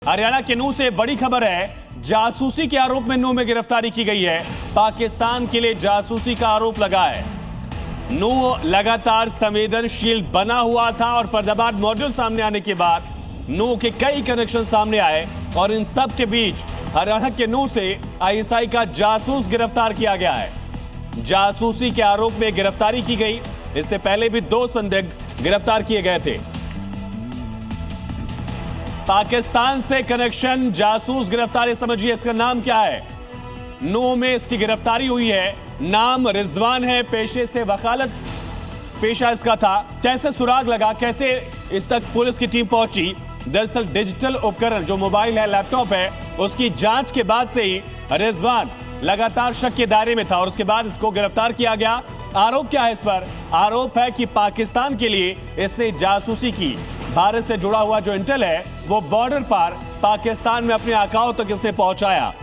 हरियाणा के नूह से बड़ी खबर है। जासूसी के आरोप में नूह में गिरफ्तारी की गई है। पाकिस्तान के लिए जासूसी का आरोप लगा है। नूह लगातार संवेदनशील बना हुआ था और फरीदाबाद मॉड्यूल सामने आने के बाद नूह के कई कनेक्शन सामने आए और इन सब के बीच हरियाणा के नूह से आईएसआई का जासूस गिरफ्तार किया गया है। जासूसी के आरोप में गिरफ्तारी की गई। इससे पहले भी 2 संदिग्ध गिरफ्तार किए गए थे। पाकिस्तान से कनेक्शन, जासूस गिरफ्तारी, समझिए इसका नाम क्या है। नूह में इसकी गिरफ्तारी हुई है। नाम रिजवान है, पेशे से वकालत पेशा इसका था। कैसे सुराग लगा, कैसे इस तक पुलिस की टीम पहुंची? दरअसल डिजिटल उपकरण जो मोबाइल है, लैपटॉप है, उसकी जांच के बाद से ही रिजवान लगातार शक के दायरे में था और उसके बाद इसको गिरफ्तार किया गया। आरोप क्या है इस पर? आरोप है कि पाकिस्तान के लिए इसने जासूसी की। भारत से जुड़ा हुआ जो इंटेल है वो बॉर्डर पर पाकिस्तान में अपने आकाओं तक इसने पहुंचाया।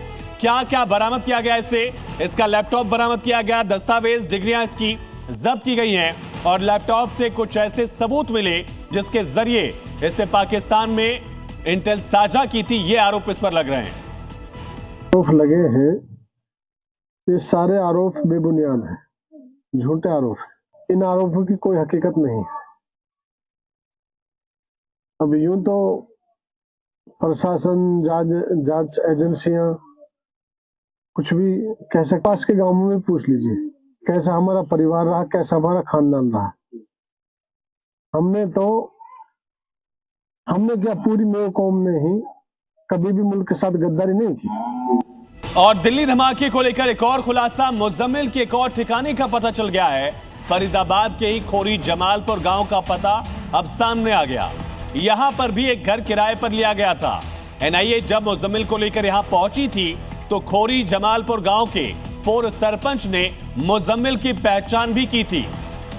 क्या क्या बरामद किया गया इससे? इसका लैपटॉप बरामद किया गया, दस्तावेज, डिग्रियां इसकी जब्त की गई हैं और लैपटॉप से कुछ ऐसे सबूत मिले जिसके जरिए इसने पाकिस्तान में इंटेल साझा की थी। ये आरोप इस पर लग रहे हैं। आरोप लगे हैं, ये सारे आरोप बेबुनियाद हैं, झूठे आरोप हैं। इन आरोपों की कोई हकीकत नहीं है। अब यूं तो प्रशासन, जांच एजेंसियां कुछ भी कह सकते। पास के गांवों में पूछ लीजिए कैसा हमारा परिवार रहा, कैसा हमारा खानदान रहा। हमने क्या, पूरी मेरे कौम ने ही कभी भी मुल्क के साथ गद्दारी नहीं की। और दिल्ली धमाके को लेकर एक और खुलासा। मुजम्मिल के एक और ठिकाने का पता चल गया है। फरीदाबाद के ही खोरी जमालपुर गांव का पता अब सामने आ गया। यहां पर भी एक घर किराए पर लिया गया था। एनआईए जब मुजम्मिल को लेकर यहां पहुंची थी तो खोरी जमालपुर गांव के पूर्व सरपंच ने मुजम्मिल की पहचान भी की थी।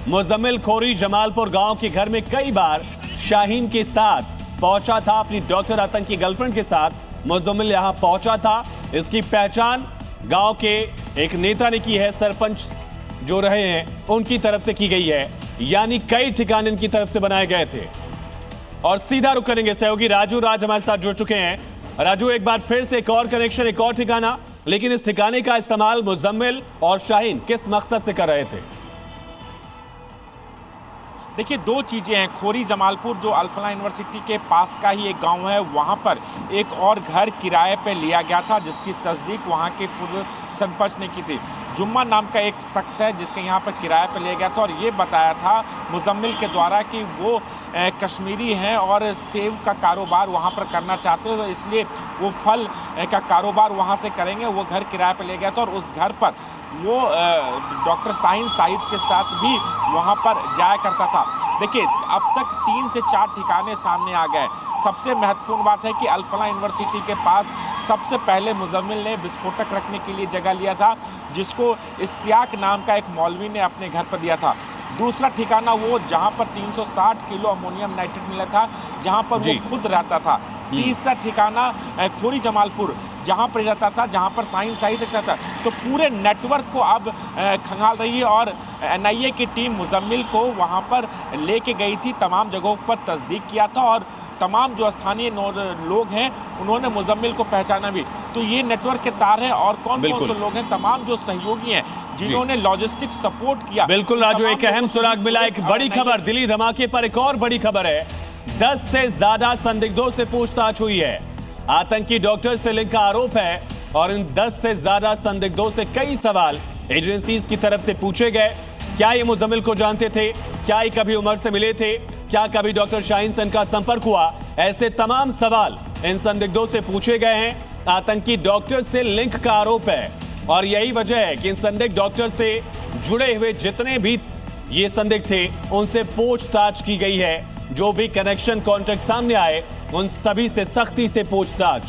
मुजम्मिल खोरी जमालपुर गांव के घर में कई बार शाहीन के साथ पहुंचा था। अपनी डॉक्टर आतंकी गर्लफ्रेंड के साथ मुजम्मिल यहां पहुंचा था। इसकी पहचान गांव के एक नेता ने की है। सरपंच जो रहे हैं उनकी तरफ से की गई है, यानी कई ठिकाने इनकी तरफ से बनाए गए थे। और सीधा रुख करेंगे, सहयोगी राजू राज हमारे साथ जुड़ चुके हैं। राजू, एक बार फिर से एक और कनेक्शन, एक और ठिकाना, लेकिन इस ठिकाने का इस्तेमाल मुजम्मिल और शाहीन किस मकसद से कर रहे थे? देखिए, 2 चीज़ें हैं। खोरी जमालपुर जो अल-फलाह यूनिवर्सिटी के पास का ही एक गांव है, वहां पर एक और घर किराए पे लिया गया था जिसकी तस्दीक वहां के पूर्व सरपंच ने की थी। जुम्मा नाम का एक शख्स है जिसके यहाँ पर किराए पे लिया गया था और ये बताया था मुजम्मिल के द्वारा कि वो कश्मीरी हैं और सेब का कारोबार वहाँ पर करना चाहते हैं, तो इसलिए वो फल का कारोबार वहाँ से करेंगे। वो घर किराए पे ले गया था और उस घर पर वो डॉक्टर शाहीन साहिद के साथ भी वहाँ पर जाया करता था। देखिए, अब तक 3 से 4 ठिकाने सामने आ गए। सबसे महत्वपूर्ण बात है कि अल-फलाह यूनिवर्सिटी के पास सबसे पहले मुजम्मिल ने विस्फोटक रखने के लिए जगह लिया था, जिसको इश्तियाक नाम का एक मौलवी ने अपने घर पर दिया था। दूसरा ठिकाना वो जहाँ पर 360 किलो अमोनियम नाइट्रेट मिला था, जहाँ पर वो खुद रहता था। तीसरा ठिकाना खोरी जमालपुर, जहाँ पर रहता था, जहाँ पर शाहीन साहिद रहता था। तो पूरे नेटवर्क को अब खंगाल रही है और एनआईए की टीम मुजम्मिल को वहाँ पर लेके गई थी। तमाम जगहों पर तस्दीक किया था और तमाम जो स्थानीय लोग हैं उन्होंने मुजम्मिल को पहचाना भी। तो ये नेटवर्क के तार हैं और कौन कौन से लोग हैं, तमाम जो सहयोगी हैं जिन्होंने लॉजिस्टिक सपोर्ट किया। बिल्कुल राजू, एक अहम सुराग मिला। एक बड़ी खबर, दिल्ली धमाके पर एक और बड़ी खबर है। 10 से ज्यादा संदिग्धों से पूछताछ हुई है। आतंकी डॉक्टर से लिंक का आरोप है और इन 10 से ज्यादा संदिग्धों से कई सवाल एजेंसीज की तरफ से पूछे गए। क्या ये मुजम्मिल को जानते थे? क्या ये कभी उमर से मिले थे? क्या कभी डॉक्टर शाहीन से इनका संपर्क हुआ? ऐसे तमाम सवाल इन संदिग्धों से पूछे गए हैं। आतंकी डॉक्टर से लिंक का आरोप है और यही वजह है कि इन संदिग्ध डॉक्टर से जुड़े हुए जितने भी ये संदिग्ध थे उनसे पूछताछ की गई है। जो भी कनेक्शन, कॉन्टैक्ट सामने आए उन सभी से सख्ती से पूछताछ